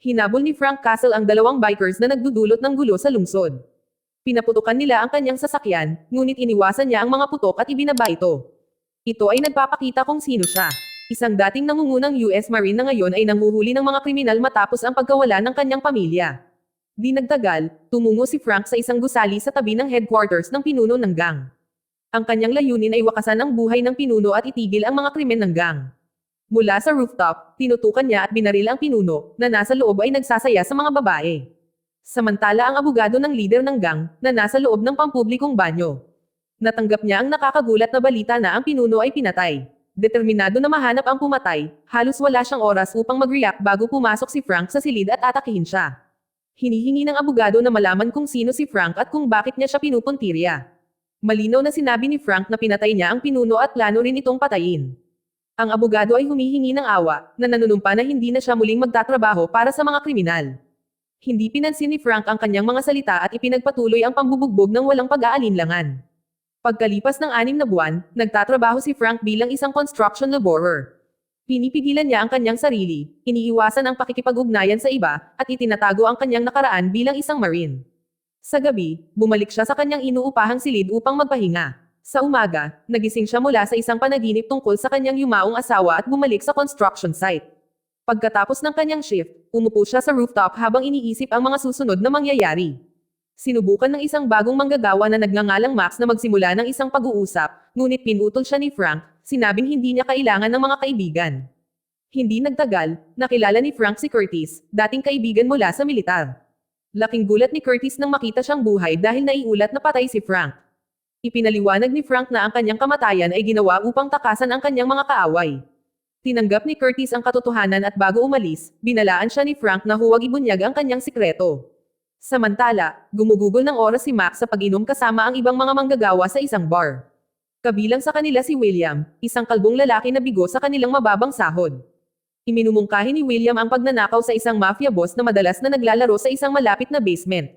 Hinabol ni Frank Castle ang dalawang bikers na nagdudulot ng gulo sa lungsod. Pinaputukan nila ang kanyang sasakyan, ngunit iniwasan niya ang mga putok at ibinaba ito. Ito ay nagpapakita kung sino siya. Isang dating nangungunang US Marine na ngayon ay nanguhuli ng mga kriminal matapos ang pagkawala ng kanyang pamilya. Di nagtagal, tumungo si Frank sa isang gusali sa tabi ng headquarters ng pinuno ng gang. Ang kanyang layunin ay wakasan ang buhay ng pinuno at itigil ang mga krimen ng gang. Mula sa rooftop, tinutukan niya at binaril ang pinuno, na nasa loob ay nagsasaya sa mga babae. Samantala ang abogado ng leader ng gang, na nasa loob ng pampublikong banyo. Natanggap niya ang nakakagulat na balita na ang pinuno ay pinatay. Determinado na mahanap ang pumatay, halos wala siyang oras upang mag-react bago pumasok si Frank sa silid at atakihin siya. Hinihingi ng abogado na malaman kung sino si Frank at kung bakit niya siya pinupuntirya. Malinaw na sinabi ni Frank na pinatay niya ang pinuno at plano rin itong patayin. Ang abogado ay humihingi ng awa, na nanunumpa na hindi na siya muling magtatrabaho para sa mga kriminal. Hindi pinansin ni Frank ang kanyang mga salita at ipinagpatuloy ang pambubugbog ng walang pag-aalinlangan. Pagkalipas ng 6 na buwan, nagtatrabaho si Frank bilang isang construction laborer. Pinipigilan niya ang kanyang sarili, iniiwasan ang pakikipag-ugnayan sa iba, at itinatago ang kanyang nakaraan bilang isang marine. Sa gabi, bumalik siya sa kanyang inuupahang silid upang magpahinga. Sa umaga, nagising siya mula sa isang panaginip tungkol sa kanyang yumaong asawa at bumalik sa construction site. Pagkatapos ng kanyang shift, umupo siya sa rooftop habang iniisip ang mga susunod na mangyayari. Sinubukan ng isang bagong manggagawa na nagngangalang Max na magsimula ng isang pag-uusap, ngunit pinutol siya ni Frank, sinabing hindi niya kailangan ng mga kaibigan. Hindi nagtagal, nakilala ni Frank si Curtis, dating kaibigan mula sa militar. Laking gulat ni Curtis nang makita siyang buhay dahil naiulat na patay si Frank. Ipinaliwanag ni Frank na ang kanyang kamatayan ay ginawa upang takasan ang kanyang mga kaaway. Tinanggap ni Curtis ang katotohanan at bago umalis, binalaan siya ni Frank na huwag ibunyag ang kanyang sikreto. Samantala, gumugugol ng oras si Max sa pag-inom kasama ang ibang mga manggagawa sa isang bar. Kabilang sa kanila si William, isang kalbong lalaki na bigo sa kanilang mababang sahod. Iminumungkahi ni William ang pagnanakaw sa isang mafia boss na madalas na naglalaro sa isang malapit na basement.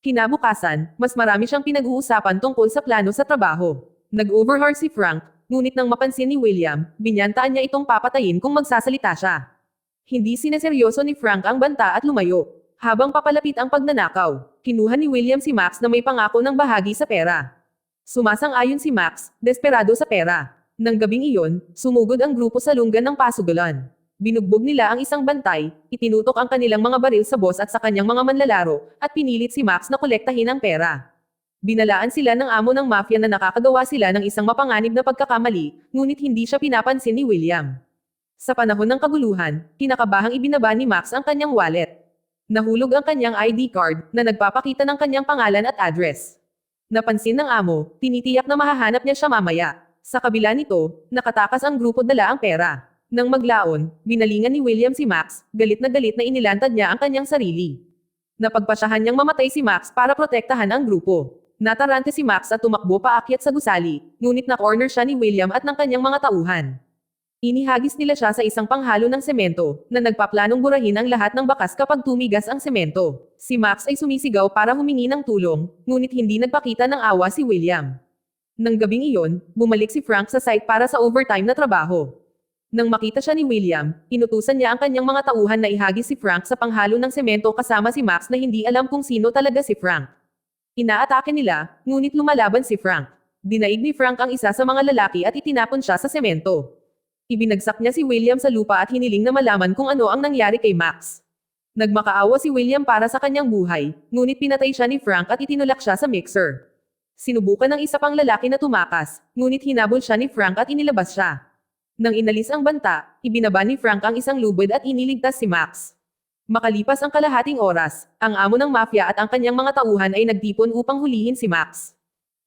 Kinabukasan, mas marami siyang pinag-uusapan tungkol sa plano sa trabaho. Nag-overhear si Frank, ngunit nang mapansin ni William, binyantaan niya itong papatayin kung magsasalita siya. Hindi sineseryoso ni Frank ang banta at lumayo. Habang papalapit ang pagnanakaw, kinuha ni William si Max na may pangako ng bahagi sa pera. Sumasang-ayon si Max, desperado sa pera. Nang gabing iyon, sumugod ang grupo sa lunggan ng pasugalan. Binugbog nila ang isang bantay, itinutok ang kanilang mga baril sa boss at sa kanyang mga manlalaro, at pinilit si Max na kolektahin ang pera. Binalaan sila ng amo ng mafia na nakakagawa sila ng isang mapanganib na pagkakamali, ngunit hindi siya pinapansin ni William. Sa panahon ng kaguluhan, kinakabahang ibinaba ni Max ang kanyang wallet. Nahulog ang kanyang ID card, na nagpapakita ng kanyang pangalan at address. Napansin ng amo, tinitiyak na mahahanap niya siya mamaya. Sa kabila nito, nakatakas ang grupo dala ang pera. Nang maglaon, binalingan ni William si Max, galit na inilantad niya ang kanyang sarili. Napagpasyahan niyang mamatay si Max para protektahan ang grupo. Natarante si Max at tumakbo paakyat sa gusali, ngunit na-corner siya ni William at ng kanyang mga tauhan. Inihagis nila siya sa isang panghalo ng semento, na nagpaplanong burahin ang lahat ng bakas kapag tumigas ang semento. Si Max ay sumisigaw para humingi ng tulong, ngunit hindi nagpakita ng awa si William. Nang gabing iyon, bumalik si Frank sa site para sa overtime na trabaho. Nang makita siya ni William, inutusan niya ang kanyang mga tauhan na ihagis si Frank sa panghalo ng semento kasama si Max na hindi alam kung sino talaga si Frank. Inaatake nila, ngunit lumalaban si Frank. Dinaig ni Frank ang isa sa mga lalaki at itinapon siya sa semento. Ibinagsak niya si William sa lupa at hiniling na malaman kung ano ang nangyari kay Max. Nagmakaawa si William para sa kanyang buhay, ngunit pinatay siya ni Frank at itinulak siya sa mixer. Sinubukan ng isa pang lalaki na tumakas, ngunit hinabol siya ni Frank at inilabas siya. Nang inalis ang banta, ibinaba ni Frank ang isang lubid at iniligtas si Max. Makalipas ang kalahating oras, ang amo ng mafia at ang kanyang mga tauhan ay nagtipon upang hulihin si Max.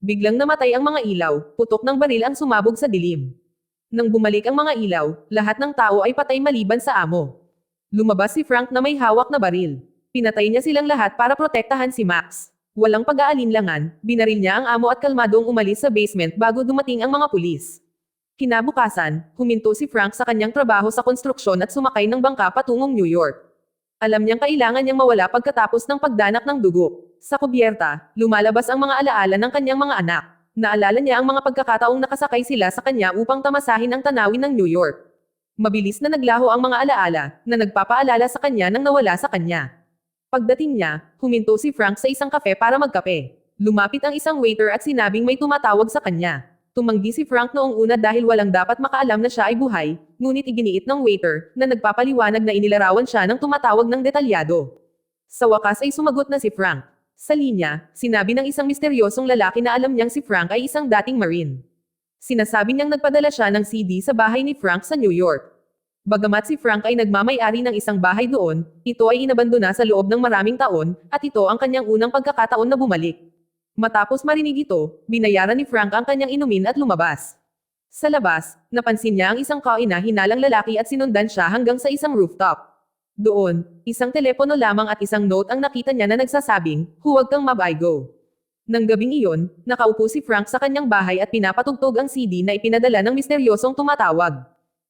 Biglang namatay ang mga ilaw, putok ng baril ang sumabog sa dilim. Nang bumalik ang mga ilaw, lahat ng tao ay patay maliban sa amo. Lumabas si Frank na may hawak na baril. Pinatay niya silang lahat para protektahan si Max. Walang pag-aalinlangan, binaril niya ang amo at kalmadong umalis sa basement bago dumating ang mga pulis. Kinabukasan, huminto si Frank sa kanyang trabaho sa konstruksyon at sumakay ng bangka patungong New York. Alam niyang kailangan niyang mawala pagkatapos ng pagdanak ng dugo. Sa kubyerta, lumalabas ang mga alaala ng kanyang mga anak. Naalala niya ang mga pagkakataong nakasakay sila sa kanya upang tamasahin ang tanawin ng New York. Mabilis na naglaho ang mga alaala na nagpapaalala sa kanya ng nawala sa kanya. Pagdating niya, huminto si Frank sa isang kafe para magkape. Lumapit ang isang waiter at sinabing may tumatawag sa kanya. Tumanggi si Frank noong una dahil walang dapat makaalam na siya ay buhay, ngunit iginiit ng waiter na nagpapaliwanag na inilarawan siya ng tumatawag ng detalyado. Sa wakas ay sumagot na si Frank. Sa linya, sinabi ng isang misteryosong lalaki na alam niyang si Frank ay isang dating Marine. Sinasabi niyang nagpadala siya ng CD sa bahay ni Frank sa New York. Bagamat si Frank ay nagmamay-ari ng isang bahay doon, ito ay inabandona sa loob ng maraming taon, at ito ang kanyang unang pagkakataon na bumalik. Matapos marinig ito, binayaran ni Frank ang kanyang inumin at lumabas. Sa labas, napansin niya ang isang kaina-hinalang lalaki at sinundan siya hanggang sa isang rooftop. Doon, isang telepono lamang at isang note ang nakita niya na nagsasabing, "Huwag kang mabaygo." Nang gabing iyon, nakaupo si Frank sa kanyang bahay at pinapatugtog ang CD na ipinadala ng misteryosong tumatawag.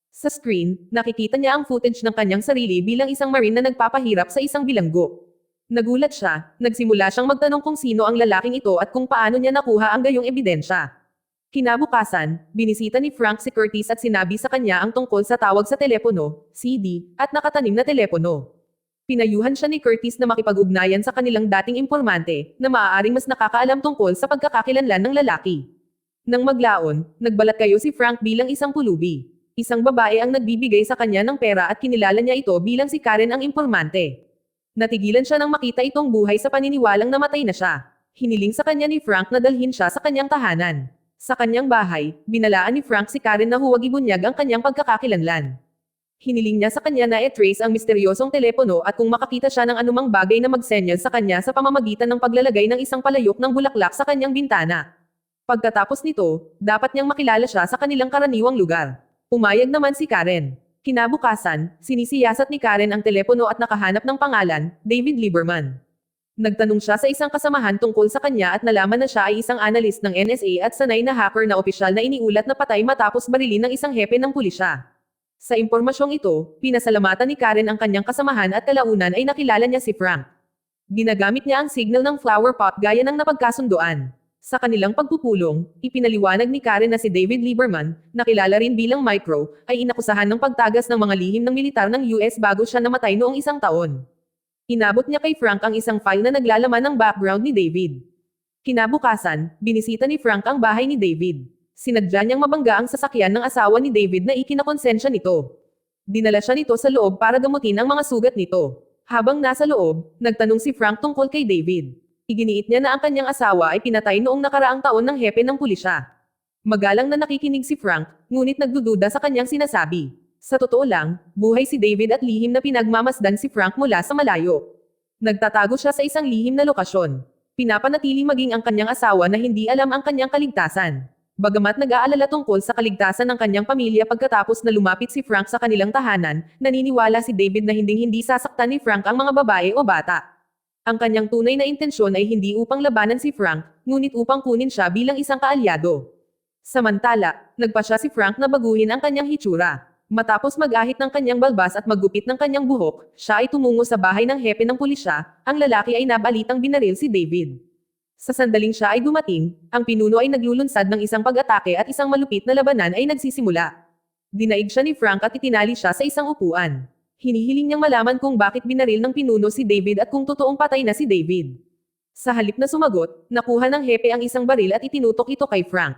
Sa screen, nakikita niya ang footage ng kanyang sarili bilang isang Marine na nagpapahirap sa isang bilanggo. Nagulat siya, nagsimula siyang magtanong kung sino ang lalaking ito at kung paano niya nakuha ang gayong ebidensya. Kinabukasan, binisita ni Frank si Curtis at sinabi sa kanya ang tungkol sa tawag sa telepono, CD, at nakatanim na telepono. Pinayuhan siya ni Curtis na makipag-ugnayan sa kanilang dating impormante, na maaaring mas nakakaalam tungkol sa pagkakakilanlan ng lalaki. Nang maglaon, nagbalat kayo si Frank bilang isang pulubi. Isang babae ang nagbibigay sa kanya ng pera at kinilala niya ito bilang si Karen ang impormante. Natigilan siya nang makita itong buhay sa paniniwalang namatay na siya. Hiniling sa kanya ni Frank na dalhin siya sa kanyang tahanan. Sa kanyang bahay, binalaan ni Frank si Karen na huwag ibunyag ang kanyang pagkakakilanlan. Hiniling niya sa kanya na i-trace ang misteryosong telepono at kung makakita siya ng anumang bagay na magsenyas sa kanya sa pamamagitan ng paglalagay ng isang palayok ng bulaklak sa kanyang bintana. Pagkatapos nito, dapat niyang makilala siya sa kanilang karaniwang lugar. Pumayag naman si Karen. Kinabukasan, sinisiyasat ni Karen ang telepono at nakahanap ng pangalan, David Lieberman. Nagtanong siya sa isang kasamahan tungkol sa kanya at nalaman na siya ay isang analyst ng NSA at sanay na hacker na opisyal na iniulat na patay matapos barilin ng isang hepe ng pulisya. Sa impormasyong ito, pinasalamatan ni Karen ang kanyang kasamahan at kalaunan ay nakilala niya si Frank. Ginagamit niya ang signal ng flower pot gaya ng napagkasunduan. Sa kanilang pagpupulong, ipinaliwanag ni Karen na si David Lieberman, na kilala rin bilang Micro, ay inakusahan ng pagtagas ng mga lihim ng militar ng US bago siya namatay noong isang taon. Inabot niya kay Frank ang isang file na naglalaman ng background ni David. Kinabukasan, binisita ni Frank ang bahay ni David. Sinadya niyang mabangga ang sasakyan ng asawa ni David na ikinakonsensya nito. Dinala siya nito sa loob para gamutin ang mga sugat nito. Habang nasa loob, nagtanong si Frank tungkol kay David. Iginiit niya na ang kanyang asawa ay pinatay noong nakaraang taon ng hepe ng pulisya. Magalang na nakikinig si Frank, ngunit nagdududa sa kanyang sinasabi. Sa totoo lang, buhay si David at lihim na pinagmamasdan si Frank mula sa malayo. Nagtatago siya sa isang lihim na lokasyon. Pinapanatili maging ang kanyang asawa na hindi alam ang kanyang kaligtasan. Bagamat nag-aalala tungkol sa kaligtasan ng kanyang pamilya pagkatapos na lumapit si Frank sa kanilang tahanan, naniniwala si David na hinding-hindi sasaktan ni Frank ang mga babae o bata. Ang kanyang tunay na intensyon ay hindi upang labanan si Frank, ngunit upang kunin siya bilang isang kaalyado. Samantala, nagpa siya si Frank na baguhin ang kanyang hitsura. Matapos mag-ahit ng kanyang balbas at maggupit ng kanyang buhok, siya ay tumungo sa bahay ng hepe ng pulisya, ang lalaki ay nabalitang binaril si David. Sa sandaling siya ay dumating, ang pinuno ay naglulunsad ng isang pag-atake at isang malupit na labanan ay nagsisimula. Dinaig siya ni Frank at itinali siya sa isang upuan. Hinihiling niyang malaman kung bakit binaril ng pinuno si David at kung totoong patay na si David. Sa halip na sumagot, nakuha ng hepe ang isang baril at itinutok ito kay Frank.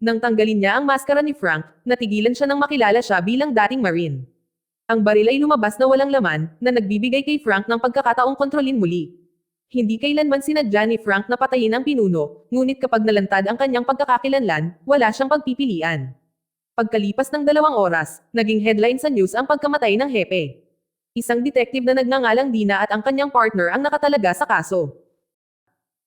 Nang tanggalin niya ang maskara ni Frank, natigilan siya nang makilala siya bilang dating Marine. Ang baril ay lumabas na walang laman, na nagbibigay kay Frank ng pagkakataong kontrolin muli. Hindi kailanman sinadya ni Frank na patayin ang pinuno, ngunit kapag nalantad ang kanyang pagkakakilanlan, wala siyang pagpipilian. Pagkalipas ng 2 oras, naging headline sa news ang pagkamatay ng hepe. Isang detective na nagngangalang Dina at ang kanyang partner ang nakatalaga sa kaso.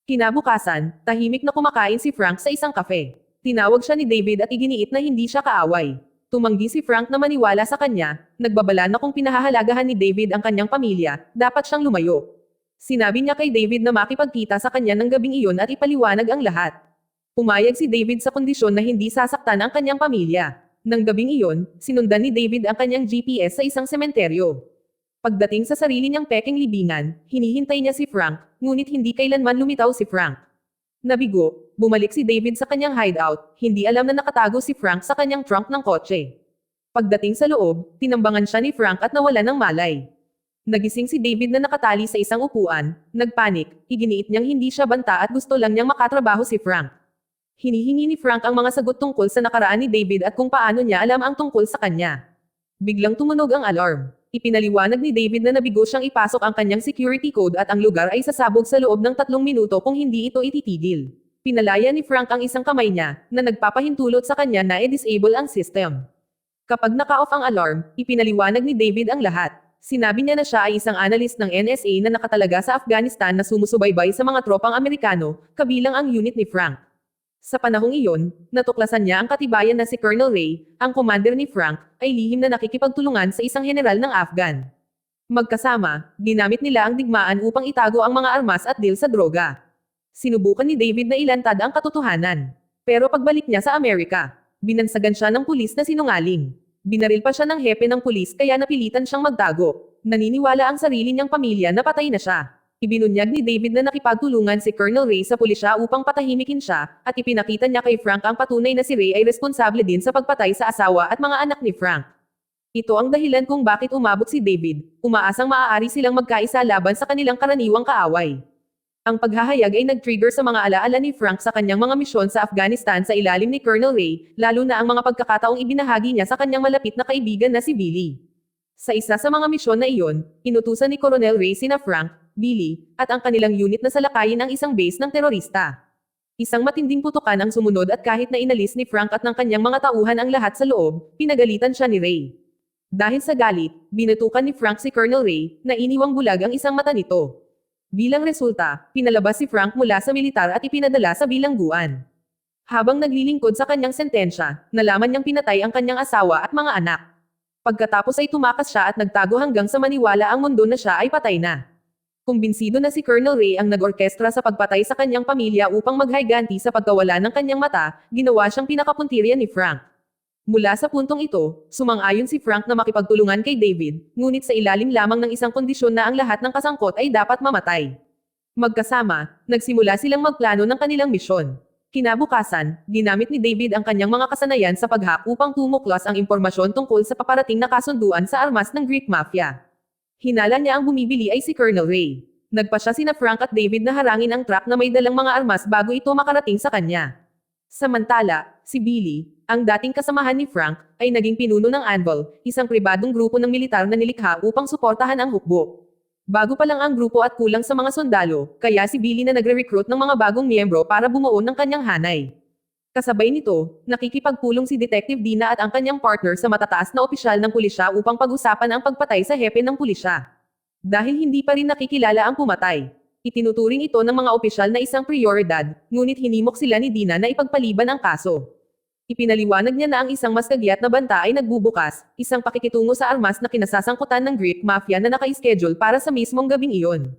Kinabukasan, tahimik na kumakain si Frank sa isang kafe. Tinawag siya ni David at iginiit na hindi siya kaaway. Tumanggi si Frank na maniwala sa kanya, nagbabala na kung pinahahalagahan ni David ang kanyang pamilya, dapat siyang lumayo. Sinabi niya kay David na makipagkita sa kanya ng gabing iyon at ipaliwanag ang lahat. Pumayag si David sa kondisyon na hindi sasaktan ang kanyang pamilya. Nang gabing iyon, sinundan ni David ang kanyang GPS sa isang sementeryo. Pagdating sa sarili niyang peking libingan, hinihintay niya si Frank, ngunit hindi kailanman lumitaw si Frank. Nabigo, bumalik si David sa kanyang hideout, hindi alam na nakatago si Frank sa kanyang trunk ng kotse. Pagdating sa loob, tinambangan siya ni Frank at nawalan ng malay. Nagising si David na nakatali sa isang upuan, nagpanik, iginiit niyang hindi siya banta at gusto lang niyang makatrabaho si Frank. Hinihingi ni Frank ang mga sagot tungkol sa nakaraan ni David at kung paano niya alam ang tungkol sa kanya. Biglang tumunog ang alarm. Ipinaliwanag ni David na nabigo siyang ipasok ang kanyang security code at ang lugar ay sasabog sa loob ng 3 minuto kung hindi ito ititigil. Pinalaya ni Frank ang isang kamay niya, na nagpapahintulot sa kanya na i-disable ang system. Kapag naka-off ang alarm, ipinaliwanag ni David ang lahat. Sinabi niya na siya ay isang analyst ng NSA na nakatalaga sa Afghanistan na sumusubaybay sa mga tropang Amerikano, kabilang ang unit ni Frank. Sa panahong iyon, natuklasan niya ang katibayan na si Colonel Ray, ang commander ni Frank, ay lihim na nakikipagtulungan sa isang general ng Afghan. Magkasama, ginamit nila ang digmaan upang itago ang mga armas at deal sa droga. Sinubukan ni David na ilantad ang katotohanan. Pero pagbalik niya sa Amerika, binansagan siya ng pulis na sinungaling. Binaril pa siya ng hepe ng pulis kaya napilitan siyang magtago. Naniniwala ang sarili niyang pamilya na patay na siya. Ibinunyag ni David na nakipagtulungan si Colonel Ray sa pulisya upang patahimikin siya, at ipinakita niya kay Frank ang patunay na si Ray ay responsable din sa pagpatay sa asawa at mga anak ni Frank. Ito ang dahilan kung bakit umabot si David, umaasang maaari silang magkaisa laban sa kanilang karaniwang kaaway. Ang paghahayag ay nag-trigger sa mga alaala ni Frank sa kanyang mga misyon sa Afghanistan sa ilalim ni Colonel Ray, lalo na ang mga pagkakataong ibinahagi niya sa kanyang malapit na kaibigan na si Billy. Sa isa sa mga misyon na iyon, inutusan ni Colonel Ray sina Frank, Billy, at ang kanilang unit na salakayin ang isang base ng terorista. Isang matinding putukan ang sumunod at kahit na inalis ni Frank at ng kanyang mga tauhan ang lahat sa loob, pinagalitan siya ni Ray. Dahil sa galit, binatukan ni Frank si Colonel Ray, na iniwang bulag ang isang mata nito. Bilang resulta, pinalabas si Frank mula sa militar at ipinadala sa bilangguan. Habang naglilingkod sa kanyang sentensya, nalaman niyang pinatay ang kanyang asawa at mga anak. Pagkatapos ay tumakas siya at nagtago hanggang sa maniwala ang mundo na siya ay patay na. Kumbinsido na si Colonel Ray ang nag-orkestra sa pagpatay sa kanyang pamilya upang maghayganti sa pagkawala ng kanyang mata, ginawa siyang pinakapuntirya ni Frank. Mula sa puntong ito, sumang-ayon si Frank na makipagtulungan kay David, ngunit sa ilalim lamang ng isang kondisyon na ang lahat ng kasangkot ay dapat mamatay. Magkasama, nagsimula silang magplano ng kanilang misyon. Kinabukasan, ginamit ni David ang kanyang mga kasanayan sa pag-hack upang tumuklas ang impormasyon tungkol sa paparating na kasunduan sa armas ng Greek Mafia. Hinala niya ang bumibili ay si Colonel Ray. Nagpa siya sina Frank at David na harangin ang truck na may dalang mga armas bago ito makarating sa kanya. Samantala, si Billy, ang dating kasamahan ni Frank, ay naging pinuno ng Anvil, isang pribadong grupo ng militar na nilikha upang suportahan ang hukbo. Bago pa lang ang grupo at kulang sa mga sundalo, kaya si Billy na nagre-recruit ng mga bagong miyembro para bumuo ng kanyang hanay. Kasabay nito, nakikipagpulong si Detective Dina at ang kanyang partner sa matataas na opisyal ng pulisya upang pag-usapan ang pagpatay sa hepe ng pulisya. Dahil hindi pa rin nakikilala ang pumatay, itinuturing ito ng mga opisyal na isang prioridad, ngunit hinimok sila ni Dina na ipagpaliban ang kaso. Ipinaliwanag niya na ang isang mas kagyat na banta ay nagbubukas, isang pakikitungo sa armas na kinasasangkutan ng Greek Mafia na naka-schedule para sa mismong gabing iyon.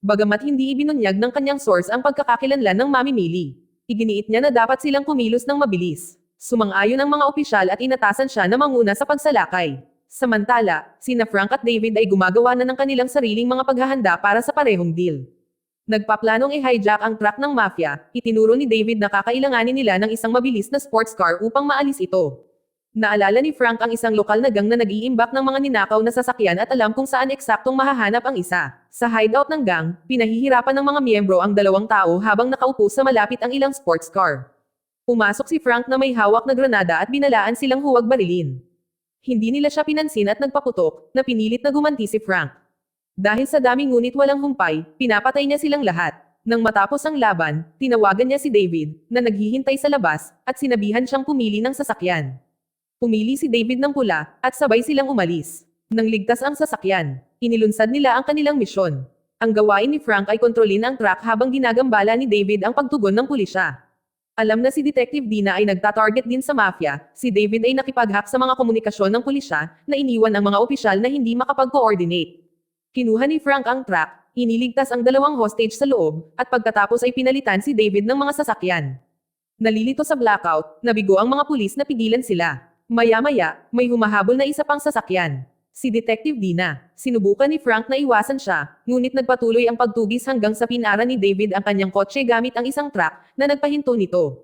Bagamat hindi ibinunyag ng kanyang source ang pagkakakilanlan ng mamimili, iginiit niya na dapat silang kumilos ng mabilis. Sumang-ayon ang mga opisyal at inatasan siya na manguna sa pagsalakay. Samantala, sina Frank at David ay gumagawa na ng kanilang sariling mga paghahanda para sa parehong deal. Nagpaplanong i-hijack ang truck ng mafia, itinuro ni David na kakailanganin nila ng isang mabilis na sports car upang maalis ito. Naalala ni Frank ang isang lokal na gang na nag-iimbak ng mga ninakaw na sasakyan at alam kung saan eksaktong mahahanap ang isa. Sa hideout ng gang, pinahihirapan ng mga miyembro ang 2 tao habang nakaupo sa malapit ang ilang sports car. Pumasok si Frank na may hawak na granada at binalaan silang huwag barilin. Hindi nila siya pinansin at nagpaputok, na pinilit na gumanti si Frank. Dahil sa daming ngunit walang humpay, pinapatay niya silang lahat. Nang matapos ang laban, tinawagan niya si David, na naghihintay sa labas, at sinabihan siyang pumili ng sasakyan. Pumili si David ng pula, at sabay silang umalis. Nang ligtas ang sasakyan, inilunsad nila ang kanilang misyon. Ang gawain ni Frank ay kontrolin ang truck habang ginagambala ni David ang pagtugon ng pulisya. Alam na si Detective Dina ay nagtatarget din sa mafia, si David ay nakipag-hack sa mga komunikasyon ng pulisya, na iniwan ang mga opisyal na hindi makapag-coordinate. Kinuha ni Frank ang truck, iniligtas ang 2 hostage sa loob, at pagkatapos ay pinalitan si David ng mga sasakyan. Nalilito sa blackout, nabigo ang mga pulis na pigilan sila. Maya-maya, may humahabol na isa pang sasakyan. Si Detective Dina. Sinubukan ni Frank na iwasan siya, ngunit nagpatuloy ang pagtugis hanggang sa pinara ni David ang kanyang kotse gamit ang isang truck na nagpahinto nito.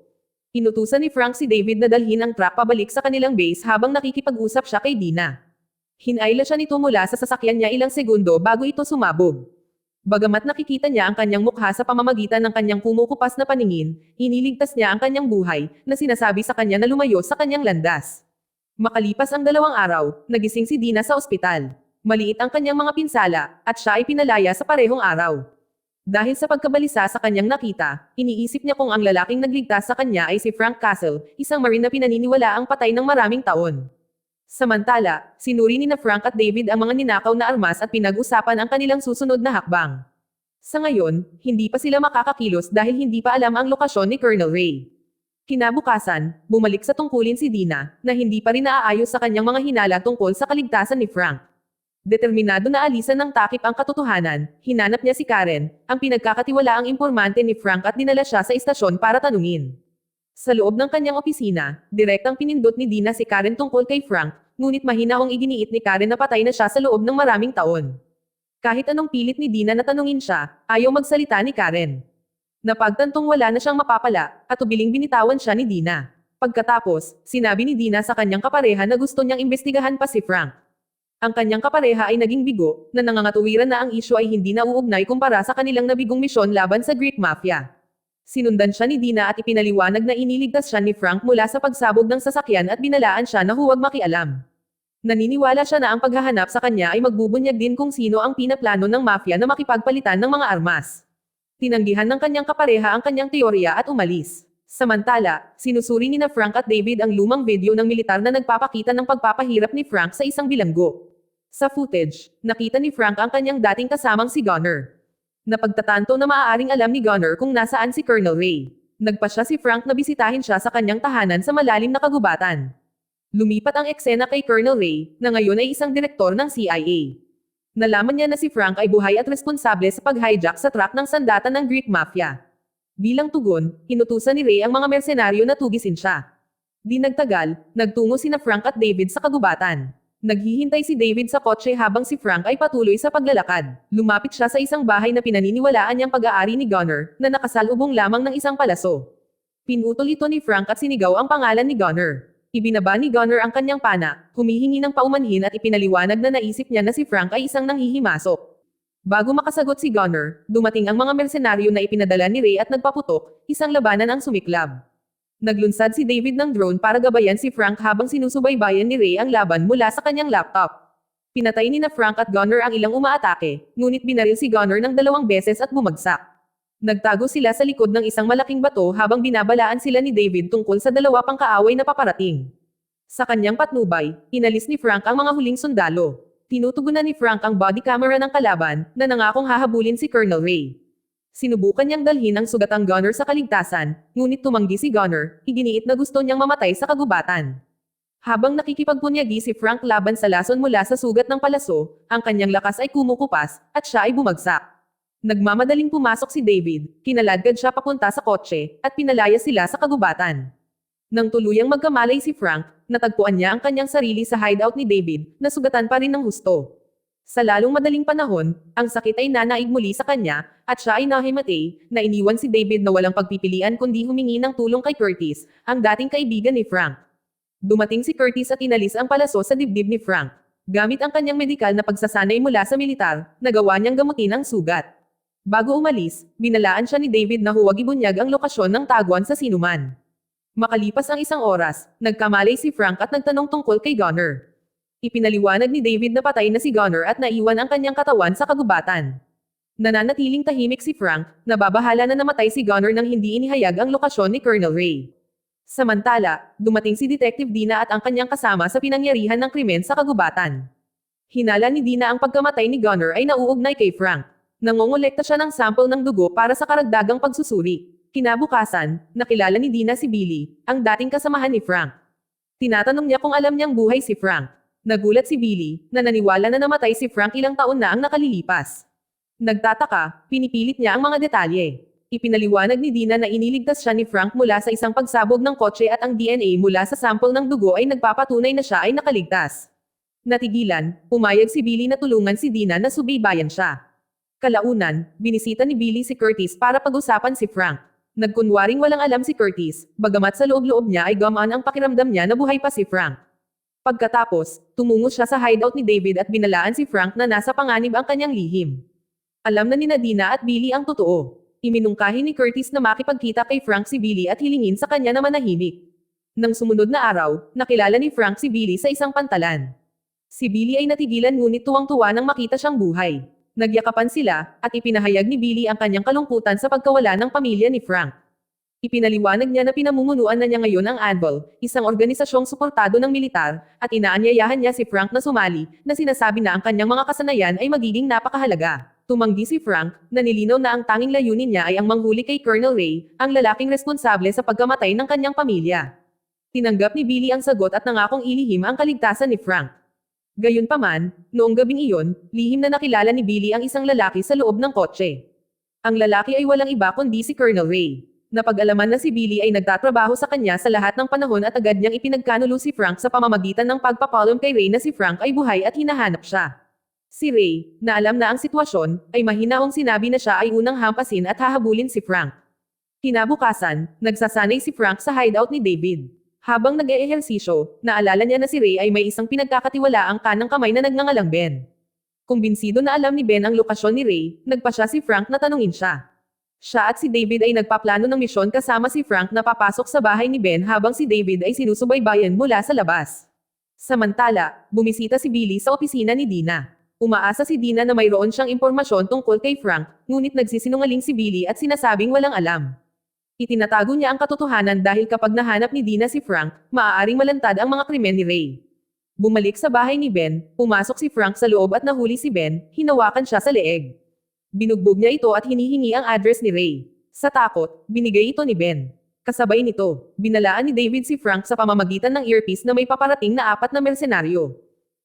Inutusan ni Frank si David na dalhin ang truck pabalik sa kanilang base habang nakikipag-usap siya kay Dina. Hinayla siya nito mula sa sasakyan niya ilang segundo bago ito sumabog. Bagamat nakikita niya ang kanyang mukha sa pamamagitan ng kanyang kumukupas na paningin, iniligtas niya ang kanyang buhay, na sinasabi sa kanya na lumayo sa kanyang landas. Makalipas ang 2 araw, nagising si Dina sa ospital. Maliit ang kanyang mga pinsala, at siya ay pinalaya sa parehong araw. Dahil sa pagkabalisa sa kanyang nakita, iniisip niya kung ang lalaking nagligtas sa kanya ay si Frank Castle, isang marine na pinaniniwala ang patay ng maraming taon. Samantala, sinuri ni na Frank at David ang mga ninakaw na armas at pinag-usapan ang kanilang susunod na hakbang. Sa ngayon, hindi pa sila makakakilos dahil hindi pa alam ang lokasyon ni Colonel Ray. Kinabukasan, bumalik sa tungkulin si Dina, na hindi pa rin naaayos sa kanyang mga hinala tungkol sa kaligtasan ni Frank. Determinado na alisan ng takip ang katotohanan, hinanap niya si Karen, ang pinagkakatiwalaang impormante ni Frank at dinala siya sa istasyon para tanungin. Sa loob ng kanyang opisina, direktang pinindot ni Dina si Karen tungkol kay Frank, ngunit mahinahong iginiit ni Karen na patay na siya sa loob ng maraming taon. Kahit anong pilit ni Dina na tanungin siya, ayaw magsalita ni Karen. Napagtantong wala na siyang mapapala, at ubiling binitawan siya ni Dina. Pagkatapos, sinabi ni Dina sa kanyang kapareha na gusto niyang imbestigahan pa si Frank. Ang kanyang kapareha ay naging bigo, na nangangatuwiran na ang isyu ay hindi nauugnay kumpara sa kanilang nabigong misyon laban sa Greek Mafia. Sinundan siya ni Dina at ipinaliwanag na iniligtas siya ni Frank mula sa pagsabog ng sasakyan at binalaan siya na huwag makialam. Naniniwala siya na ang paghahanap sa kanya ay magbubunyag din kung sino ang pinaplano ng mafia na makipagpalitan ng mga armas. Tinanggihan ng kanyang kapareha ang kanyang teorya at umalis. Samantala, sinusuri ni na Frank at David ang lumang video ng militar na nagpapakita ng pagpapahirap ni Frank sa isang bilanggo. Sa footage, nakita ni Frank ang kanyang dating kasamang si Gunner. Napagtatanto na maaaring alam ni Gunner kung nasaan si Colonel Ray. Nagpasya si Frank na bisitahin siya sa kanyang tahanan sa malalim na kagubatan. Lumipat ang eksena kay Colonel Ray, na ngayon ay isang direktor ng CIA. Nalaman niya na si Frank ay buhay at responsable sa pag-hijack sa truck ng sandata ng Greek Mafia. Bilang tugon, inutusan ni Ray ang mga mersenaryo na tugisin siya. Di nagtagal, nagtungo sina Frank at David sa kagubatan. Naghihintay si David sa kotse habang si Frank ay patuloy sa paglalakad. Lumapit siya sa isang bahay na pinaniniwalaan niyang pag-aari ni Gunner, na nakasalubong lamang ng isang palaso. Pinutol ito ni Frank at sinigaw ang pangalan ni Gunner. Ibinaba ni Gunner ang kanyang pana, humihingi ng paumanhin at ipinaliwanag na naisip niya na si Frank ay isang nanghihimasok. Bago makasagot si Gunner, dumating ang mga mersenaryo na ipinadala ni Ray at nagpaputok, isang labanan ang sumiklab. Naglunsad si David ng drone para gabayan si Frank habang sinusubaybayan ni Ray ang laban mula sa kanyang laptop. Pinatay ni na Frank at Gunner ang ilang umaatake, ngunit binaril si Gunner ng 2 beses at bumagsak. Nagtago sila sa likod ng isang malaking bato habang binabalaan sila ni David tungkol sa 2 pang kaaway na paparating. Sa kanyang patnubay, inalis ni Frank ang mga huling sundalo. Tinutugunan ni Frank ang body camera ng kalaban, na nangakong hahabulin si Colonel Ray. Sinubukan niyang dalhin ang sugatang Gunner sa kaligtasan, ngunit tumanggi si Gunner, iginiit na gusto niyang mamatay sa kagubatan. Habang nakikipagpunyagi si Frank laban sa lason mula sa sugat ng palaso, ang kanyang lakas ay kumukupas, at siya ay bumagsak. Nagmamadaling pumasok si David, kinaladkad siya papunta sa kotse, at pinalaya sila sa kagubatan. Nang tuluyang magkamalay si Frank, natagpuan niya ang kanyang sarili sa hideout ni David, na sugatan pa rin ng husto. Sa lalong madaling panahon, ang sakit ay nanaig muli sa kanya, at siya ay nahimatay, na iniwan si David na walang pagpipilian kundi humingi ng tulong kay Curtis, ang dating kaibigan ni Frank. Dumating si Curtis at inalis ang palaso sa dibdib ni Frank. Gamit ang kanyang medikal na pagsasanay mula sa militar, nagawa niyang gamutin ang sugat. Bago umalis, binalaan siya ni David na huwag ibunyag ang lokasyon ng taguan sa sinuman. Makalipas ang 1 oras, nagkamalay si Frank at nagtanong tungkol kay Gunner. Ipinaliwanag ni David na patay na si Gunner at naiwan ang kanyang katawan sa kagubatan. Nananatiling tahimik si Frank, nababahala na namatay si Gunner nang hindi inihayag ang lokasyon ni Colonel Ray. Samantala, dumating si Detective Dina at ang kanyang kasama sa pinangyarihan ng krimen sa kagubatan. Hinala ni Dina ang pagkamatay ni Gunner ay nauugnay kay Frank. Nangongolekta siya ng sample ng dugo para sa karagdagang pagsusuri. Kinabukasan, nakilala ni Dina si Billy, ang dating kasamahan ni Frank. Tinatanong niya kung alam niyang buhay si Frank. Nagulat si Billy, na naniwala na namatay si Frank ilang taon na ang nakalilipas. Nagtataka, pinipilit niya ang mga detalye. Ipinaliwanag ni Dina na iniligtas siya ni Frank mula sa isang pagsabog ng kotse at ang DNA mula sa sample ng dugo ay nagpapatunay na siya ay nakaligtas. Natigilan, pumayag si Billy na tulungan si Dina na subaybayan siya. Kalaunan, binisita ni Billy si Curtis para pag-usapan si Frank. Nagkunwaring walang alam si Curtis, bagamat sa loob-loob niya ay gamaan ang pakiramdam niya na buhay pa si Frank. Pagkatapos, tumungo siya sa hideout ni David at binalaan si Frank na nasa panganib ang kanyang lihim. Alam na ni Dina at Billy ang totoo. Iminungkahi ni Curtis na makipagkita kay Frank si Billy at hilingin sa kanya na manahimik. Nang sumunod na araw, nakilala ni Frank si Billy sa isang pantalan. Si Billy ay natigilan ngunit tuwang-tuwa nang makita siyang buhay. Nagyakapan sila, at ipinahayag ni Billy ang kanyang kalungkutan sa pagkawala ng pamilya ni Frank. Ipinaliwanag niya na pinamumunuan na niya ngayon ang Anvil, isang organisasyong suportado ng militar, at inaanyayahan niya si Frank na sumali, na sinasabi na ang kanyang mga kasanayan ay magiging napakahalaga. Tumanggi si Frank, na nilinaw na ang tanging layunin niya ay ang manghuli kay Colonel Ray, ang lalaking responsable sa pagkamatay ng kanyang pamilya. Tinanggap ni Billy ang sagot at nangakong ilihim ang kaligtasan ni Frank. Gayunpaman, noong gabing iyon, lihim na nakilala ni Billy ang isang lalaki sa loob ng kotse. Ang lalaki ay walang iba kundi si Colonel Ray. Napag-alaman na si Billy ay nagtatrabaho sa kanya sa lahat ng panahon at agad niyang ipinagkanulo si Frank sa pamamagitan ng pagpapaalam kay Ray na si Frank ay buhay at hinahanap siya. Si Ray, na alam na ang sitwasyon, ay mahinaong sinabi na siya ay unang hampasin at hahabulin si Frank. Kinabukasan, nagsasanay si Frank sa hideout ni David. Habang nag-eehersisyo, naalala niya na si Ray ay may isang pinagkakatiwalaang kanang kamay na nagngangalang Ben. Kumbinsido na alam ni Ben ang lokasyon ni Ray, nagpa siya si Frank na tanungin siya. Siya at si David ay nagpaplano ng misyon kasama si Frank na papasok sa bahay ni Ben habang si David ay sinusubaybayan mula sa labas. Samantala, bumisita si Billy sa opisina ni Dina. Umaasa si Dina na mayroon siyang impormasyon tungkol kay Frank, ngunit nagsisinungaling si Billy at sinasabing walang alam. Itinatago niya ang katotohanan dahil kapag nahanap ni Dina si Frank, maaaring malantad ang mga krimen ni Ray. Bumalik sa bahay ni Ben, pumasok si Frank sa loob at nahuli si Ben, hinawakan siya sa leeg. Binugbog niya ito at hinihingi ang address ni Ray. Sa takot, binigay ito ni Ben. Kasabay nito, binalaan ni David si Frank sa pamamagitan ng earpiece na may paparating na 4 na mersenaryo.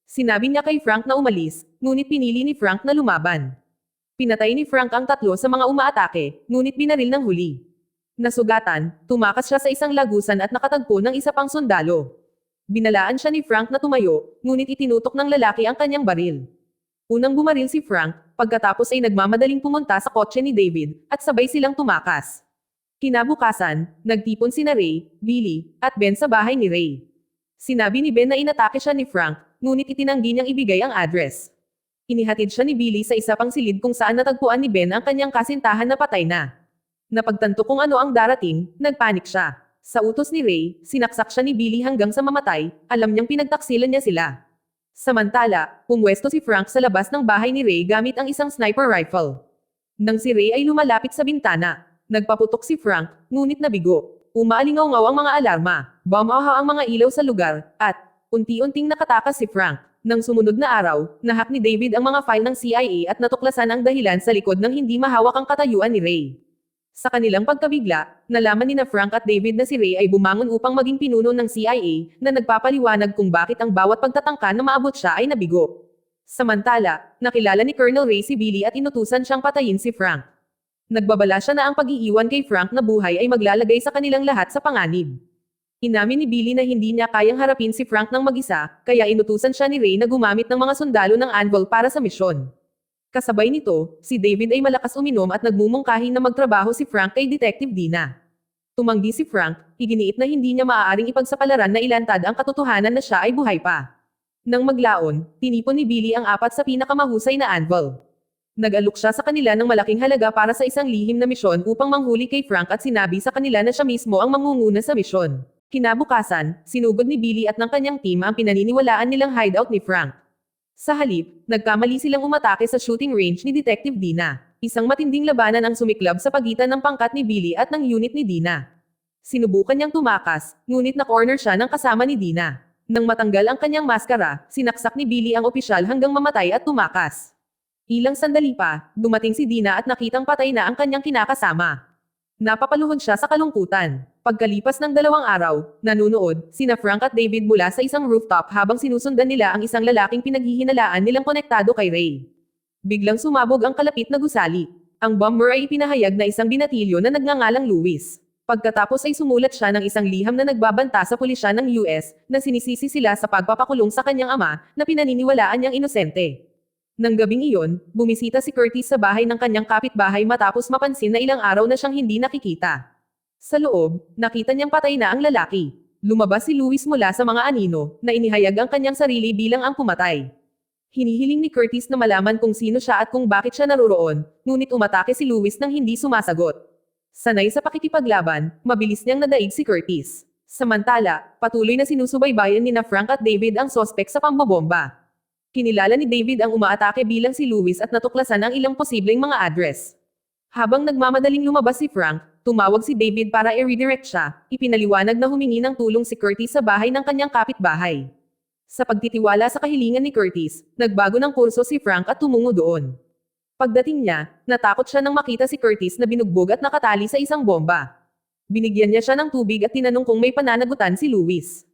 Sinabi niya kay Frank na umalis, ngunit pinili ni Frank na lumaban. Pinatay ni Frank ang 3 sa mga umaatake, ngunit binaril ng huli. Nasugatan, tumakas siya sa isang lagusan at nakatagpo ng isa pang sundalo. Binalaan siya ni Frank na tumayo, ngunit itinutok ng lalaki ang kanyang baril. Unang bumaril si Frank, pagkatapos ay nagmamadaling pumunta sa kotse ni David, at sabay silang tumakas. Kinabukasan, nagtipon sina Ray, Billy, at Ben sa bahay ni Ray. Sinabi ni Ben na inatake siya ni Frank, ngunit itinanggi niyang ibigay ang address. Inihatid siya ni Billy sa isa pang silid kung saan natagpuan ni Ben ang kanyang kasintahan na patay na. Napagtanto kung ano ang darating, nagpanik siya. Sa utos ni Ray, sinaksak siya ni Billy hanggang sa mamatay, alam niyang pinagtaksilan niya sila. Samantala, pumwesto si Frank sa labas ng bahay ni Ray gamit ang isang sniper rifle. Nang si Ray ay lumalapit sa bintana, nagpaputok si Frank, ngunit nabigo. Umaalingaw-ngaw ang mga alarma, bumaha ang mga ilaw sa lugar, at unti-unting nakatakas si Frank. Nang sumunod na araw, nahack ni David ang mga file ng CIA at natuklasan ang dahilan sa likod ng hindi mahawak ang katayuan ni Ray. Sa kanilang pagkabigla, nalaman ni Frank at David na si Ray ay bumangon upang maging pinuno ng CIA, na nagpapaliwanag kung bakit ang bawat pagtatangka na maabot siya ay nabigo. Samantala, nakilala ni Colonel Ray si Billy at inutusan siyang patayin si Frank. Nagbabala siya na ang pag-iiwan kay Frank na buhay ay maglalagay sa kanilang lahat sa panganib. Inamin ni Billy na hindi niya kayang harapin si Frank ng mag-isa, kaya inutusan siya ni Ray na gumamit ng mga sundalo ng Anvil para sa misyon. Kasabay nito, si David ay malakas uminom at nagmumungkahi na magtrabaho si Frank kay Detective Dina. Tumanggi si Frank, iginiit na hindi niya maaaring ipagsapalaran na ilantad ang katotohanan na siya ay buhay pa. Nang maglaon, tinipon ni Billy ang 4 sa pinakamahusay na anvil. Nag-alok siya sa kanila ng malaking halaga para sa isang lihim na misyon upang manghuli kay Frank at sinabi sa kanila na siya mismo ang mangunguna sa misyon. Kinabukasan, sinugod ni Billy at ng kanyang team ang pinaniniwalaan nilang hideout ni Frank. Sa halip, nagkamali silang umatake sa shooting range ni Detective Dina. Isang matinding labanan ang sumiklab sa pagitan ng pangkat ni Billy at ng unit ni Dina. Sinubukan niyang tumakas, ngunit na-corner siya ng kasama ni Dina. Nang matanggal ang kanyang maskara, sinaksak ni Billy ang opisyal hanggang mamatay at tumakas. Ilang sandali pa, dumating si Dina at nakitang patay na ang kanyang kinakasama. Napapaluhod siya sa kalungkutan. Pagkalipas ng 2 araw, nanunood, sina Frank at David mula sa isang rooftop habang sinusundan nila ang isang lalaking pinaghihinalaan nilang konektado kay Ray. Biglang sumabog ang kalapit na gusali. Ang bomber ay ipinahayag na isang binatilyo na nagngangalang Louis. Pagkatapos ay sumulat siya ng isang liham na nagbabanta sa pulisya ng US, na sinisisi sila sa pagpapakulong sa kanyang ama, na pinaniniwalaan niyang inosente. Nang gabing iyon, bumisita si Curtis sa bahay ng kanyang kapitbahay matapos mapansin na ilang araw na siyang hindi nakikita. Sa loob, nakita niyang patay na ang lalaki. Lumabas si Luis mula sa mga anino, na inihayag ang kanyang sarili bilang ang pumatay. Hinihiling ni Curtis na malaman kung sino siya at kung bakit siya naroroon, ngunit umatake si Luis nang hindi sumasagot. Sanay sa pakikipaglaban, mabilis niyang nadaig si Curtis. Samantala, patuloy na sinusubaybayan ni Frank at David ang sospek sa pambobomba. Kinilala ni David ang umaatake bilang si Luis at natuklasan ang ilang posibleng mga address. Habang nagmamadaling lumabas si Frank, tumawag si David para i-redirect siya, ipinaliwanag na humingi ng tulong si Curtis sa bahay ng kanyang kapitbahay. Sa pagtitiwala sa kahilingan ni Curtis, nagbago ng kurso si Frank at tumungo doon. Pagdating niya, natakot siya nang makita si Curtis na binugbog at nakatali sa isang bomba. Binigyan niya siya ng tubig at tinanong kung may pananagutan si Luis.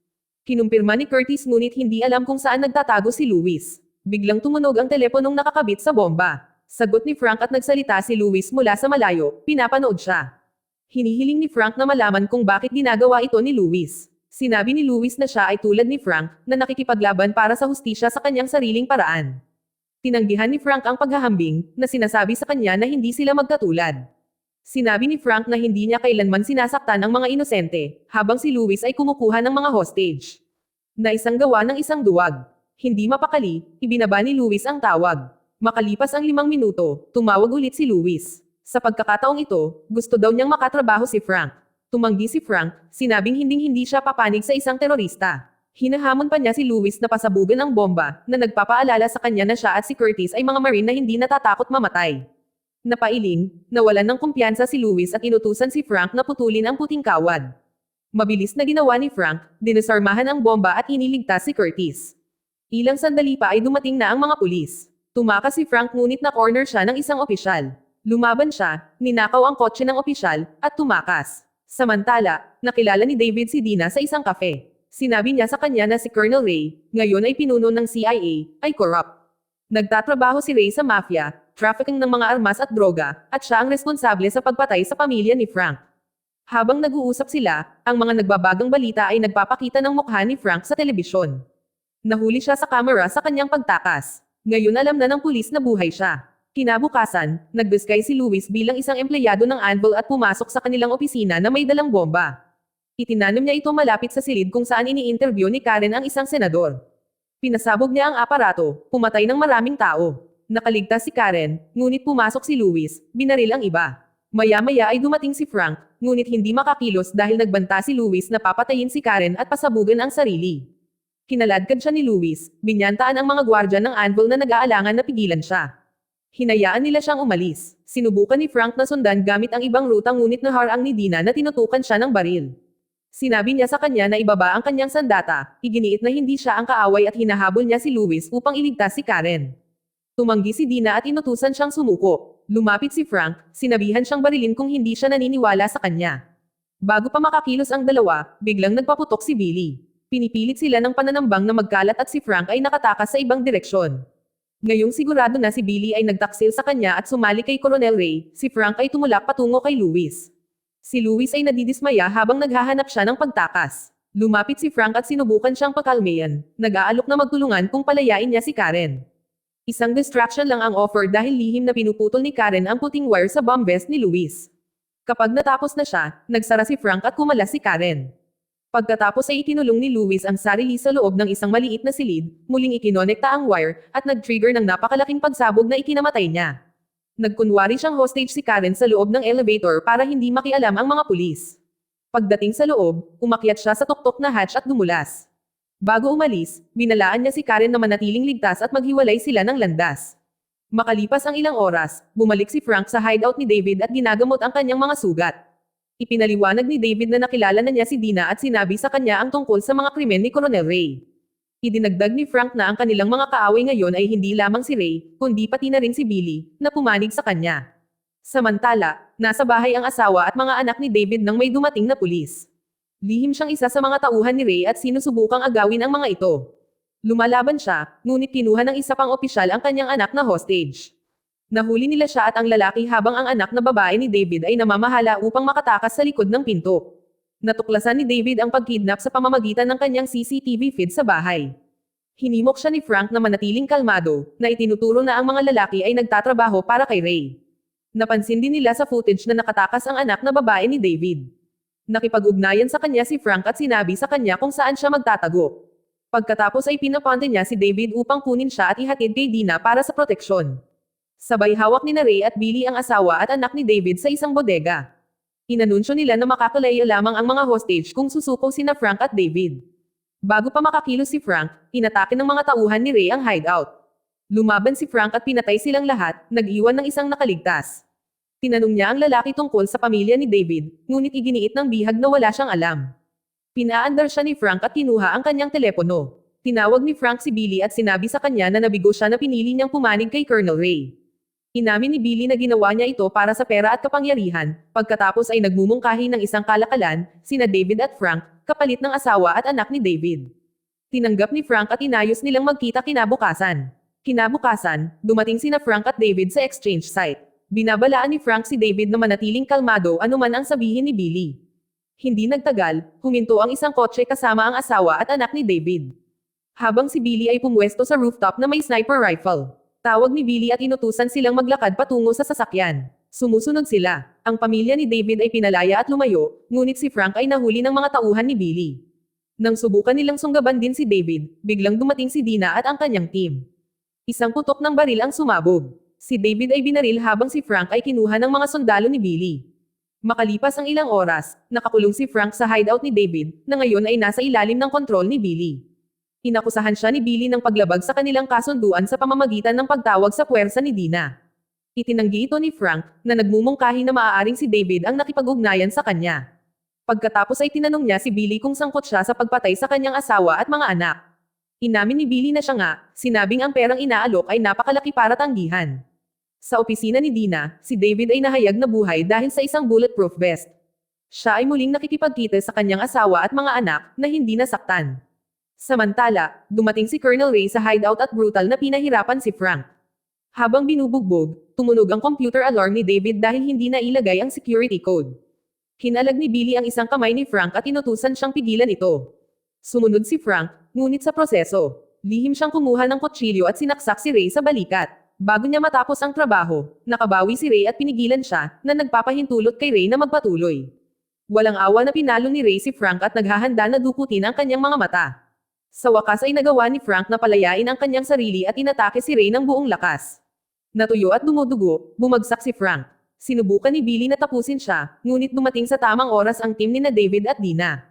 Kinumpirma ni Curtis ngunit hindi alam kung saan nagtatago si Luis. Biglang tumunog ang teleponong nakakabit sa bomba. Sagot ni Frank at nagsalita si Luis mula sa malayo, pinapanood siya. Hinihiling ni Frank na malaman kung bakit ginagawa ito ni Luis. Sinabi ni Luis na siya ay tulad ni Frank, na nakikipaglaban para sa hustisya sa kanyang sariling paraan. Tinanggihan ni Frank ang paghahambing, na sinasabi sa kanya na hindi sila magkatulad. Sinabi ni Frank na hindi niya kailanman sinasaktan ang mga inosente, habang si Luis ay kumukuha ng mga hostage. Na isang gawa ng isang duwag. Hindi mapakali, ibinaba ni Luis ang tawag. Makalipas ang 5 minuto, tumawag ulit si Luis. Sa pagkakataong ito, gusto daw niyang makatrabaho si Frank. Tumanggi si Frank, sinabing hindi siya papanig sa isang terorista. Hinahamon pa niya si Luis na pasabugan ang bomba, na nagpapaalala sa kanya na siya at si Curtis ay mga marine na hindi natatakot mamatay. Napailing, nawalan ng kumpiyansa si Luis at inutusan si Frank na putulin ang puting kawad. Mabilis na ginawa ni Frank, dinasarmahan ang bomba at iniligtas si Curtis. Ilang sandali pa ay dumating na ang mga pulis. Tumakas si Frank ngunit na-corner siya ng isang opisyal. Lumaban siya, ninakaw ang kotse ng opisyal, at tumakas. Samantala, nakilala ni David si Dina sa isang kafe. Sinabi niya sa kanya na si Colonel Ray, ngayon ay pinuno ng CIA, ay corrupt. Nagtatrabaho si Ray sa mafia, trafficking ng mga armas at droga, at siya ang responsable sa pagpatay sa pamilya ni Frank. Habang nag-uusap sila, ang mga nagbabagang balita ay nagpapakita ng mukha ni Frank sa telebisyon. Nahuli siya sa kamera sa kanyang pagtakas. Ngayon alam na ng pulis na buhay siya. Kinabukasan, nagdiskay si Luis bilang isang empleyado ng Anvil at pumasok sa kanilang opisina na may dalang bomba. Itinanim niya ito malapit sa silid kung saan ini-interview ni Karen ang isang senador. Pinasabog niya ang aparato, pumatay ng maraming tao. Nakaligtas si Karen, ngunit pumasok si Luis, binaril ang iba. Maya-maya ay dumating si Frank, ngunit hindi makakilos dahil nagbanta si Luis na papatayin si Karen at pasabugan ang sarili. Kinaladkad siya ni Luis, binyantaan ang mga gwardya ng Anvil na nag-aalangan na pigilan siya. Hinayaan nila siyang umalis. Sinubukan ni Frank na sundan gamit ang ibang ruta ngunit naharang ni Dina na tinutukan siya ng baril. Sinabi niya sa kanya na ibaba ang kanyang sandata, iginiit na hindi siya ang kaaway at hinahabol niya si Luis upang iligtas si Karen. Tumanggi si Dina at inutusan siyang sumuko. Lumapit si Frank, sinabihan siyang barilin kung hindi siya naniniwala sa kanya. Bago pa makakilos ang dalawa, biglang nagpaputok si Billy. Pinipilit sila ng pananambang na magkalat at si Frank ay nakatakas sa ibang direksyon. Ngayong sigurado na si Billy ay nagtaksil sa kanya at sumali kay Colonel Ray, si Frank ay tumulak patungo kay Luis. Si Luis ay nadidismaya habang naghahanap siya ng pagtakas. Lumapit si Frank at sinubukan siyang pakalmayan. Nag-aalok na magtulungan kung palayain niya si Karen. Isang distraction lang ang offer dahil lihim na pinuputol ni Karen ang puting wire sa bomb vest ni Luis. Kapag natapos na siya, nagsara si Frank at kumalas si Karen. Pagkatapos ay ikinulong ni Luis ang sarili sa loob ng isang maliit na silid, muling ikinonekta ang wire, at nag-trigger ng napakalaking pagsabog na ikinamatay niya. Nagkunwari siyang hostage si Karen sa loob ng elevator para hindi makialam ang mga pulis. Pagdating sa loob, umakyat siya sa tuktok na hatch at dumulas. Bago umalis, binalaan niya si Karen na manatiling ligtas at maghiwalay sila ng landas. Makalipas ang ilang oras, bumalik si Frank sa hideout ni David at ginagamot ang kanyang mga sugat. Ipinaliwanag ni David na nakilala na niya si Dina at sinabi sa kanya ang tungkol sa mga krimen ni Colonel Ray. Idinagdag ni Frank na ang kanilang mga kaaway ngayon ay hindi lamang si Ray, kundi pati na rin si Billy, na pumanig sa kanya. Samantala, nasa bahay ang asawa at mga anak ni David nang may dumating na pulis. Lihim siyang isa sa mga tauhan ni Ray at sinusubukang agawin ang mga ito. Lumalaban siya, ngunit kinuha ng isa pang opisyal ang kanyang anak na hostage. Nahuli nila siya at ang lalaki habang ang anak na babae ni David ay namamahala upang makatakas sa likod ng pinto. Natuklasan ni David ang pagkidnap sa pamamagitan ng kanyang CCTV feed sa bahay. Hinimok siya ni Frank na manatiling kalmado, na itinuturo na ang mga lalaki ay nagtatrabaho para kay Ray. Napansin din nila sa footage na nakatakas ang anak na babae ni David. Nakipag-ugnayan sa kanya si Frank at sinabi sa kanya kung saan siya magtatago. Pagkatapos ay pinapunta niya si David upang kunin siya at ihatid kay Dina para sa proteksyon. Sabay hawak ni Ray at Billy ang asawa at anak ni David sa isang bodega. Inanunsyo nila na makakalaya lamang ang mga hostage kung susuko sina Frank at David. Bago pa makakilos si Frank, inatake ng mga tauhan ni Ray ang hideout. Lumaban si Frank at pinatay silang lahat, nag-iwan ng isang nakaligtas. Tinanong niya ang lalaki tungkol sa pamilya ni David, ngunit iginiit ng bihag na wala siyang alam. Pinaandar siya ni Frank at kinuha ang kanyang telepono. Tinawag ni Frank si Billy at sinabi sa kanya na nabigo siya na pinili niyang pumanig kay Colonel Ray. Inamin ni Billy na ginawa niya ito para sa pera at kapangyarihan, pagkatapos ay nagmumungkahi ng isang kalakalan, sina David at Frank, kapalit ng asawa at anak ni David. Tinanggap ni Frank at inayos nilang magkita kinabukasan. Kinabukasan, dumating sina Frank at David sa exchange site. Binabalaan ni Frank si David na manatiling kalmado anuman ang sabihin ni Billy. Hindi nagtagal, huminto ang isang kotse kasama ang asawa at anak ni David. Habang si Billy ay pumwesto sa rooftop na may sniper rifle. Tawag ni Billy at inutusan silang maglakad patungo sa sasakyan. Sumusunod sila. Ang pamilya ni David ay pinalaya at lumayo, ngunit si Frank ay nahuli ng mga tauhan ni Billy. Nang subukan nilang sunggaban din si David, biglang dumating si Dina at ang kanyang team. Isang putok ng baril ang sumabog. Si David ay binaril habang si Frank ay kinuha ng mga sundalo ni Billy. Makalipas ang ilang oras, nakakulong si Frank sa hideout ni David, na ngayon ay nasa ilalim ng kontrol ni Billy. Inakusahan siya ni Billy ng paglabag sa kanilang kasunduan sa pamamagitan ng pagtawag sa puwersa ni Dina. Itinanggi ito ni Frank, na nagmumungkahi na maaaring si David ang nakipag-ugnayan sa kanya. Pagkatapos ay tinanong niya si Billy kung sangkot siya sa pagpatay sa kanyang asawa at mga anak. Inamin ni Billy na siya nga, sinabing ang perang inaalok ay napakalaki para tanggihan. Sa opisina ni Dina, si David ay nahayag na buhay dahil sa isang bulletproof vest. Siya ay muling nakikipagkita sa kanyang asawa at mga anak, na hindi nasaktan. Samantala, dumating si Colonel Ray sa hideout at brutal na pinahirapan si Frank. Habang binubugbog, tumunog ang computer alarm ni David dahil hindi na ilagay ang security code. Kinalag ni Billy ang isang kamay ni Frank at inutusan siyang pigilan ito. Sumunod si Frank, ngunit sa proseso, lihim siyang kumuha ng kutsilyo at sinaksak si Ray sa balikat. Bago niya matapos ang trabaho, nakabawi si Ray at pinigilan siya, na nagpapahintulot kay Ray na magpatuloy. Walang awa na pinalo ni Ray si Frank at naghahanda na dukutin ang kanyang mga mata. Sa wakas ay nagawa ni Frank na palayain ang kanyang sarili at inatake si Ray ng buong lakas. Natuyo at dumudugo, bumagsak si Frank. Sinubukan ni Billy na tapusin siya, ngunit dumating sa tamang oras ang team ni na David at Dina.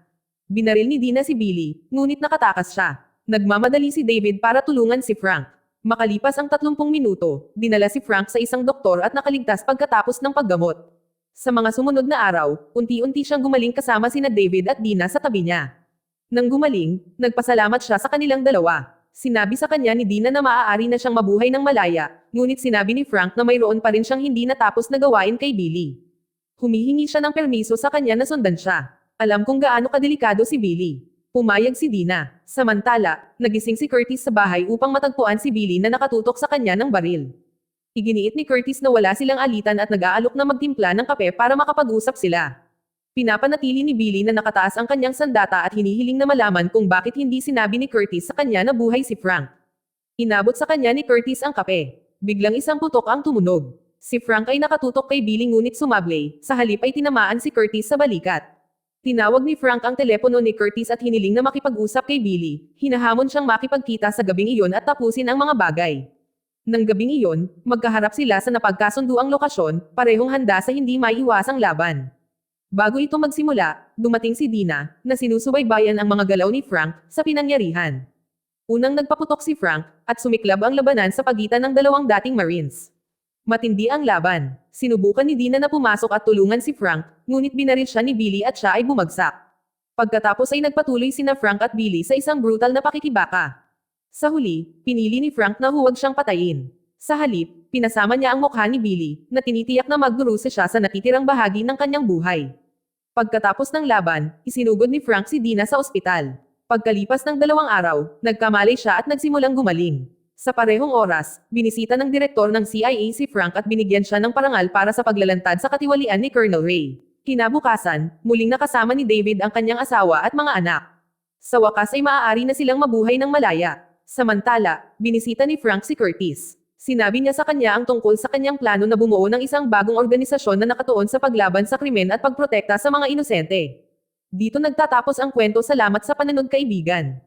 Binaril ni Dina si Billy, ngunit nakatakas siya. Nagmamadali si David para tulungan si Frank. Makalipas ang 30 minuto, dinala si Frank sa isang doktor at nakaligtas pagkatapos ng paggamot. Sa mga sumunod na araw, unti-unti siyang gumaling kasama sina David at Dina sa tabi niya. Nang gumaling, nagpasalamat siya sa kanilang dalawa. Sinabi sa kanya ni Dina na maaari na siyang mabuhay ng malaya, ngunit sinabi ni Frank na mayroon pa rin siyang hindi natapos na gawain kay Billy. Humihingi siya ng permiso sa kanya na sundan siya. Alam kung gaano kadelikado si Billy. Pumayag si Dina. Samantala, nagising si Curtis sa bahay upang matagpuan si Billy na nakatutok sa kanya ng baril. Iginiit ni Curtis na wala silang alitan at nag-aalok na magtimpla ng kape para makapag-usap sila. Pinapanatili ni Billy na nakataas ang kanyang sandata at hinihiling na malaman kung bakit hindi sinabi ni Curtis sa kanya na buhay si Frank. Inabot sa kanya ni Curtis ang kape. Biglang isang putok ang tumunog. Si Frank ay nakatutok kay Billy ngunit sumablay, sa halip ay tinamaan si Curtis sa balikat. Tinawag ni Frank ang telepono ni Curtis at hiniling na makipag-usap kay Billy. Hinahamon siyang makipagkita sa gabing iyon at tapusin ang mga bagay. Nang gabing iyon, magkaharap sila sa napagkasunduang lokasyon, parehong handa sa hindi maiiwasang laban. Bago ito magsimula, dumating si Dina, na sinusubaybayan ang mga galaw ni Frank, sa pinangyarihan. Unang nagpaputok si Frank, at sumiklab ang labanan sa pagitan ng dalawang dating Marines. Matindi ang laban. Sinubukan ni Dina na pumasok at tulungan si Frank, ngunit binaril siya ni Billy at siya ay bumagsak. Pagkatapos ay nagpatuloy sina Frank at Billy sa isang brutal na pakikibaka. Sa huli, pinili ni Frank na huwag siyang patayin. Sa halip, pinasama niya ang mukha ni Billy, na tinitiyak na magdurusa siya sa natitirang bahagi ng kanyang buhay. Pagkatapos ng laban, isinugod ni Frank si Dina sa ospital. Pagkalipas ng 2 araw, nagkamalay siya at nagsimulang gumaling. Sa parehong oras, binisita ng direktor ng CIA si Frank at binigyan siya ng parangal para sa paglalantad sa katiwalian ni Colonel Ray. Kinabukasan, muling nakasama ni David ang kanyang asawa at mga anak. Sa wakas ay maaari na silang mabuhay ng malaya. Samantala, binisita ni Frank si Curtis. Sinabi niya sa kanya ang tungkol sa kanyang plano na bumuo ng isang bagong organisasyon na nakatuon sa paglaban sa krimen at pagprotekta sa mga inosente. Dito nagtatapos ang kwento. Salamat sa pananood, kaibigan.